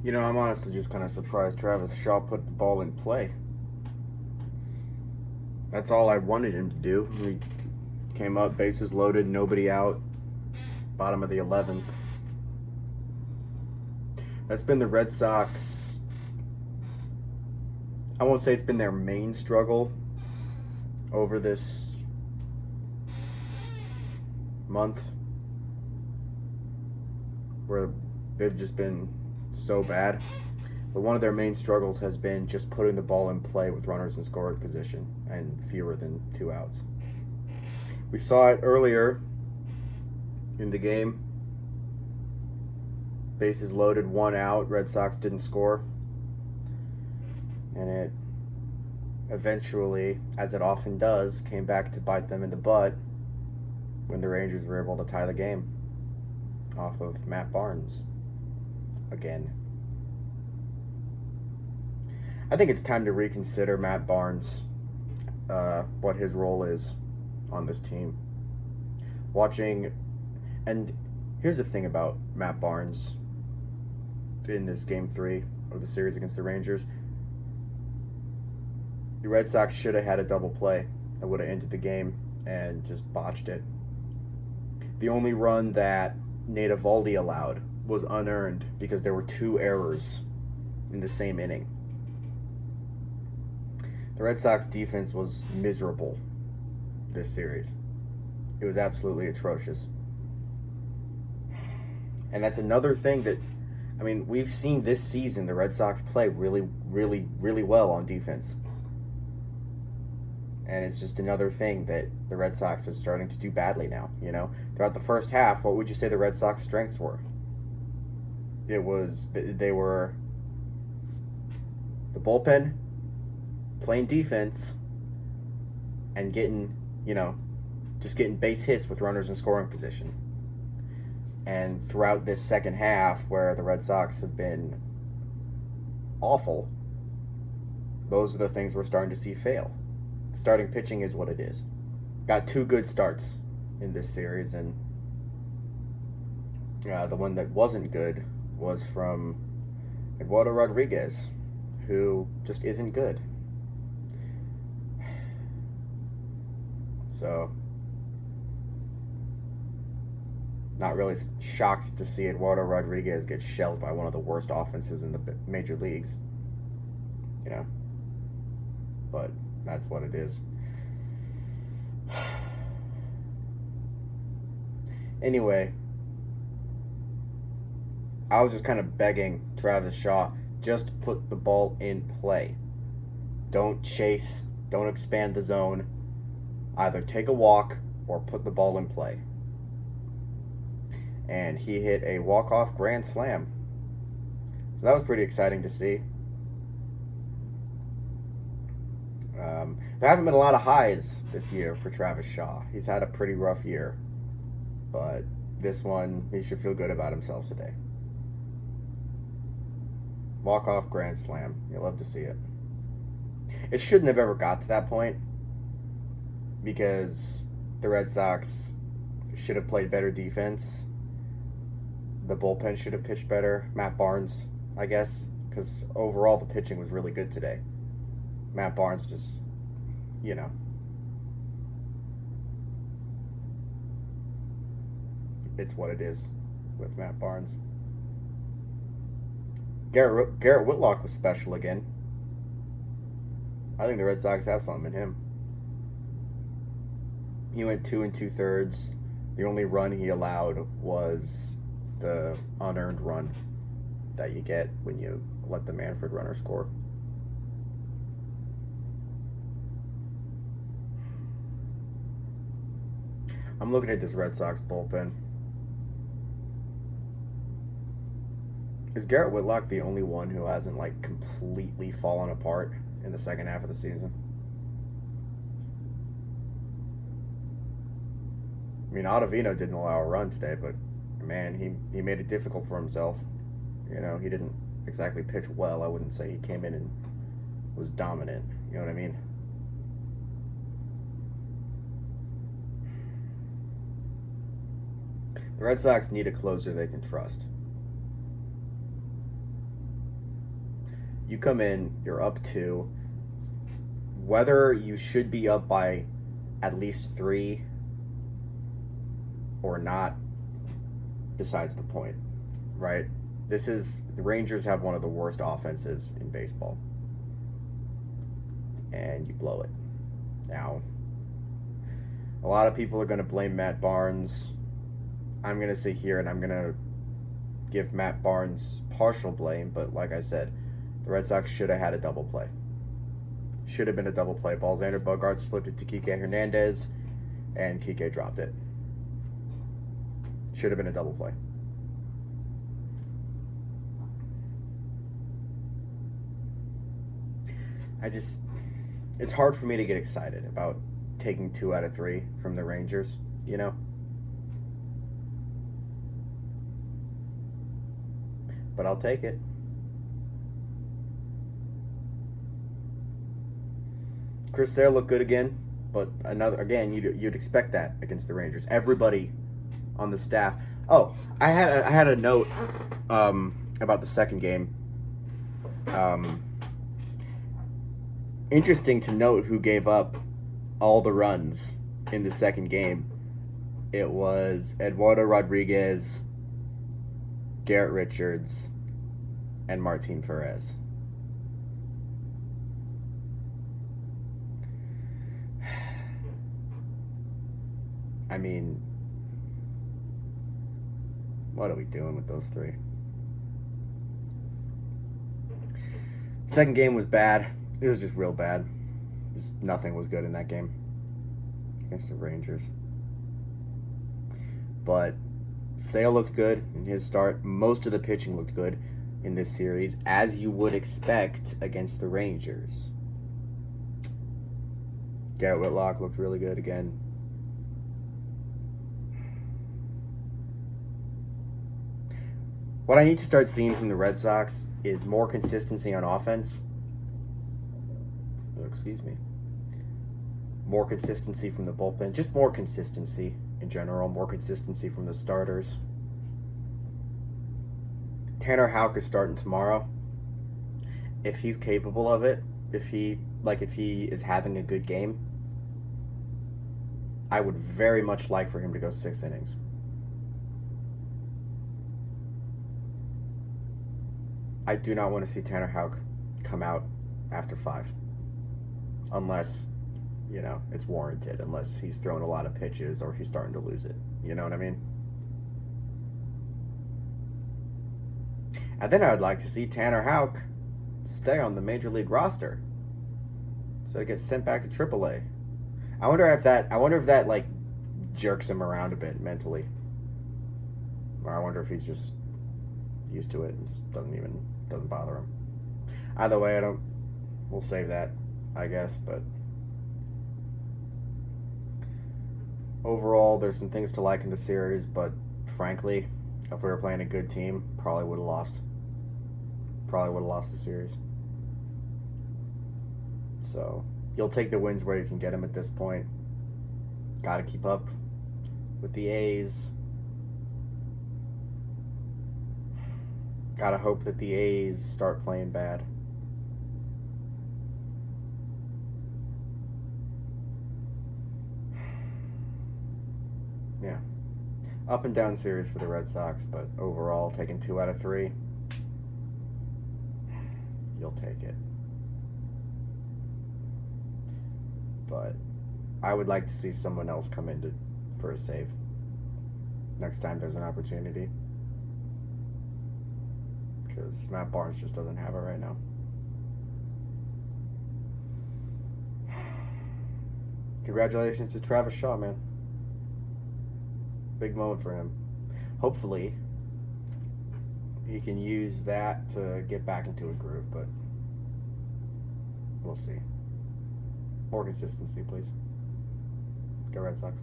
You know, I'm honestly just kind of surprised Travis Shaw put the ball in play. That's all I wanted him to do. He came up, bases loaded, nobody out, bottom of the 11th. That's been the Red Sox. I won't say it's been their main struggle over this month, where they've just been so bad. But one of their main struggles has been just putting the ball in play with runners in scoring position and fewer than 2 outs. We saw it earlier in the game. Bases loaded, 1 out. Red Sox didn't score. And it eventually, as it often does, came back to bite them in the butt when the Rangers were able to tie the game off of Matt Barnes again. I think it's time to reconsider Matt Barnes, what his role is on this team. And here's the thing about Matt Barnes in this Game 3 of the series against the Rangers. The Red Sox should have had a double play that would have ended the game and just botched it. The only run that Nate Eovaldi allowed was unearned because there were 2 errors in the same inning. The Red Sox defense was miserable this series. It was absolutely atrocious. And that's another thing that, I mean, we've seen this season the Red Sox play really, really, really well on defense. And it's just another thing that the Red Sox are starting to do badly now, you know? Throughout the first half, what would you say the Red Sox strengths were? They were the bullpen, playing defense, and getting base hits with runners in scoring position. And throughout this second half, where the Red Sox have been awful, those are the things we're starting to see fail. Starting pitching is what it is. Got 2 good starts in this series, and the one that wasn't good was from Eduardo Rodriguez, who just isn't good. So, not really shocked to see Eduardo Rodriguez get shelled by one of the worst offenses in the major leagues. You know, but that's what it is. Anyway, I was just kind of begging Travis Shaw, just put the ball in play. Don't chase, don't expand the zone. Either take a walk or put the ball in play. And he hit a walk-off grand slam. So that was pretty exciting to see. There haven't been a lot of highs this year for Travis Shaw. He's had a pretty rough year. But this one, he should feel good about himself today. Walk-off grand slam. You'll love to see it. It shouldn't have ever got to that point, because the Red Sox should have played better defense. The bullpen should have pitched better. Matt Barnes, I guess, because overall the pitching was really good today. Matt Barnes just, it's what it is with Matt Barnes. Garrett Whitlock was special again. I think the Red Sox have something in him. He went 2 2/3. The only run he allowed was the unearned run that you get when you let the Manfred runner score. I'm looking at this Red Sox bullpen. Is Garrett Whitlock the only one who hasn't completely fallen apart in the second half of the season? I mean, Ottavino didn't allow a run today, but man, he made it difficult for himself. He didn't exactly pitch well. I wouldn't say he came in and was dominant. You know what I mean? The Red Sox need a closer they can trust. You come in, you're up 2. Whether you should be up by at least 3 or not, besides the point, right? The Rangers have one of the worst offenses in baseball. And you blow it. Now, a lot of people are going to blame Matt Barnes. I'm going to sit here and I'm going to give Matt Barnes partial blame, but like I said, the Red Sox should have had a double play. Should have been a double play. Xander Bogaerts flipped it to Kike Hernandez, and Kike dropped it. Should have been a double play. It's hard for me to get excited about taking 2 out of 3 from the Rangers, you know? But I'll take it. Chris Sale looked good again, but you'd expect that against the Rangers. Everybody on the staff. Oh, I had a note about the second game. Interesting to note who gave up all the runs in the second game. It was Eduardo Rodriguez, Garrett Richards, and Martin Perez. I mean, what are we doing with those 3? Second game was bad. It was just real bad. Nothing was good in that game against the Rangers. But Sale looked good in his start. Most of the pitching looked good in this series, as you would expect against the Rangers. Garrett Whitlock looked really good again. What I need to start seeing from the Red Sox is more consistency on offense. Excuse me. More consistency from the bullpen. Just more consistency in general. More consistency from the starters. Tanner Houck is starting tomorrow. If he's capable of it, if he is having a good game, I would very much like for him to go 6 innings. I do not want to see Tanner Houck come out after 5. Unless, it's warranted. Unless he's throwing a lot of pitches or he's starting to lose it. You know what I mean? And then I would like to see Tanner Houck stay on the Major League roster. So he gets sent back to AAA. I wonder if that like jerks him around a bit mentally. Or I wonder if he's just used to it and just doesn't bother him. Either way, we'll save that, I guess, but overall there's some things to like in the series, but frankly, if we were playing a good team, probably would have lost the series. So you'll take the wins where you can get them at this point. Got to keep up with the A's. Got to hope that the A's start playing bad. Yeah. Up and down series for the Red Sox, but overall, taking 2 out of 3, you'll take it. But I would like to see someone else come in for a save next time there's an opportunity. Because Matt Barnes just doesn't have it right now. Congratulations to Travis Shaw, man. Big moment for him. Hopefully, he can use that to get back into a groove, but we'll see. More consistency, please. Go Red Sox.